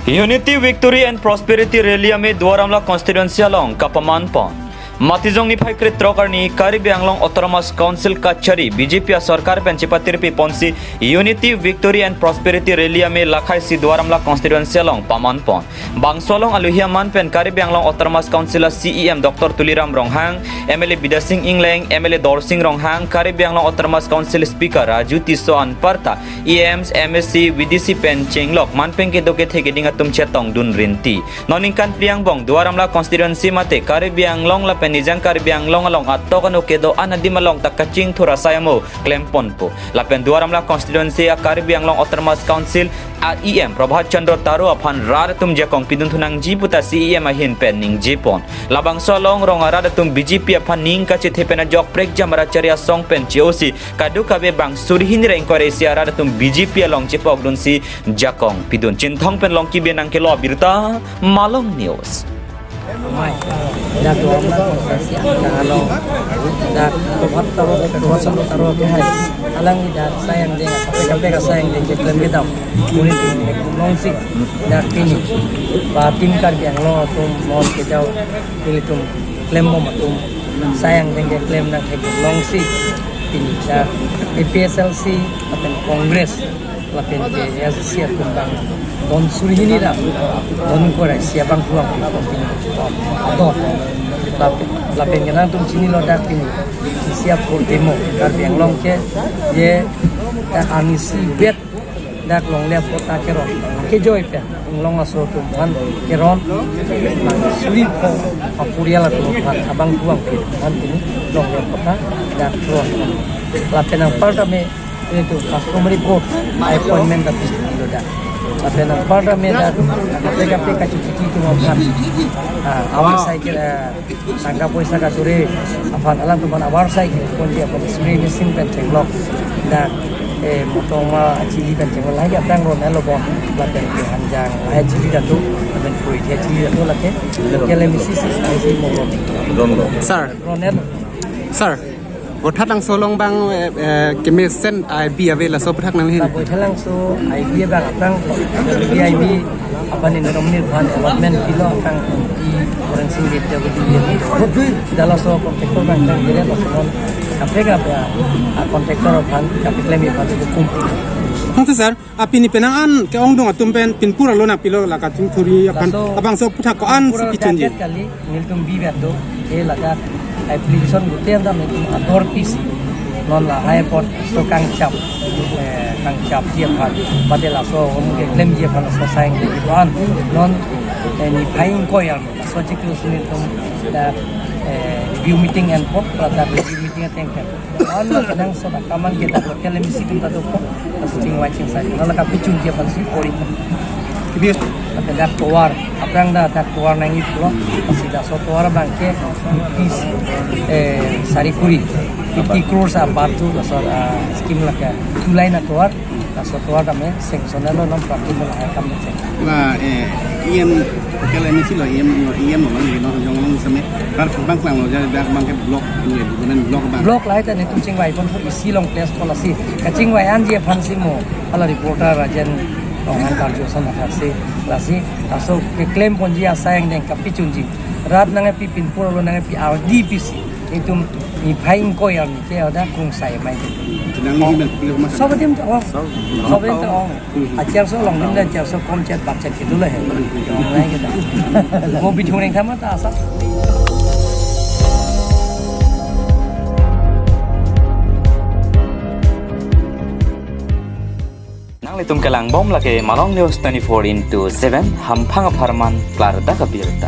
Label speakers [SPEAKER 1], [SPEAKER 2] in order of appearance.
[SPEAKER 1] Unity, Victory and Prosperity Rally में Dwaramla constituency along Kapaman Pon. Matizong ni Pai Kritrokar ni Caribbean Long Autonomous Council Kachari BJP Sarkar Penchipatir Pi Ponsi Unity, Victory and Prosperity Rally में Lakai Si Dwaramla constituency along Paman Pon. Bangsolong Aluhiaman Pen Caribbean Long Autonomous Council CEM Dr. Tuliram Ronghang, MLA Bidasing Ingleng, MLA Dorsing Ronghang, Caribbean Long Autonomous Council Speaker Raju Tiso Anparta, EMs MSC VDC Pen Chinglok Manpen ke doke theke dinga tum chetong dun rinti. Noningkan Priang Bong Dwaramla constituency mate Caribbean Long la penijang Caribbean Long along atokan okedo anadimalong takaching thura sayamo klempon po. Lapen Dwaramla constituency a Caribbean Long Autonomous Council a EM Prabhat Chandra Taru aphan radatum jakong pidun thunang jiputa CEM ahin pen ning jipon. Labang solong rong radatum BJP aphan ning kache thepena jok prek jamara charia song pen COC kadu kabe bang surhin re inquiry sia radatum BJP along jipok dun si jakong pidun cinthong pen long kibe nang kelo birta Malong News.
[SPEAKER 2] Dak Dwaramla konstituensi kalau dak taruh ke hai alang dak sayang dengan sampai sayang dengan klaim kita boleh longsi dak ini batin Caribbean Long tum mon ke jauh pilih tum klaim mo matum sayang dengan klaim nak longsi ini dak PSLC atau Kongres lapen ke Asia tumbang don surhini dah don korai siapang pulang atau lapen kenang tum sini lo dak ini siap for demo Caribbean Long ke ye dak anisi bet dak long le kota keron ke joy pe long asro tum han keron suri ko apuriala tu abang puang ke han ini long le kota dak keron lapen ang parta me itu customary court appointment tapi itu dah. Tapi nak pada meda mereka peka cuci itu macam awal saya kira angka poisa kasuri apa alam tu mana awal saya kira pun dia pada suri mesin pen cenglok dan motoma cili pen cenglok lagi apa yang ronel lobo lapen ke hanjang ayat cili datu lapen kui dia cili datu lagi kalau misi sih mau ronel
[SPEAKER 3] sir Botat lang solong bang kemesen IB avela so botak nang hin.
[SPEAKER 2] Botat lang so IB bang apang IB apa ni nominir ban allotment kilo apang di orang singgit dia budi. Dalam so kontraktor bang kan dia lah so apega kontraktor ban kapital mi ban hukum.
[SPEAKER 3] Hang sir api ni penangan ke ong dong atumpen pinpura lona pilo la kating thuri apan abang so putak ko an pitun ji.
[SPEAKER 2] Kali niltum bi beto e laga application gutian da me ador PC non la airport so kang chap dia phan badela so ke claim dia phan so sayang di ban non ni pain ko ya so ciklu sunil tum da review meeting and pop da review meeting ateng kan on la kadang so da kaman kita local misi kita to ko sing watching sai non la ka pichung dia phan si ori bias ada keluar apa yang dah keluar nangi pulo sida so keluar bangke pis sarikuri 50 crores abatu so skim la ka tulai na keluar so keluar kami sanctional non praktik la kam ni
[SPEAKER 3] wa iem kalau misi lo iem lo no jong long same bang klang lo jadi bang ke blok ini bukan blok
[SPEAKER 2] lain dan itu cingwai pun isi long place policy kacingwai anje fansi mo ala reporter rajan orang karjo sama kasi lasi asal klaim ponji asayang dengan kapi cunji rat nangai pipin pura lo nangai pi RDPC itu ni pain ko yang ni ke ada kung saya mai sobatim tu ajar so long ni ajar so komcet bacet gitu lah ya kita mau bincang yang sama tak asal
[SPEAKER 1] Litum kelang bom lagi Malong News 24/7 hampang aparman klar da kabirta.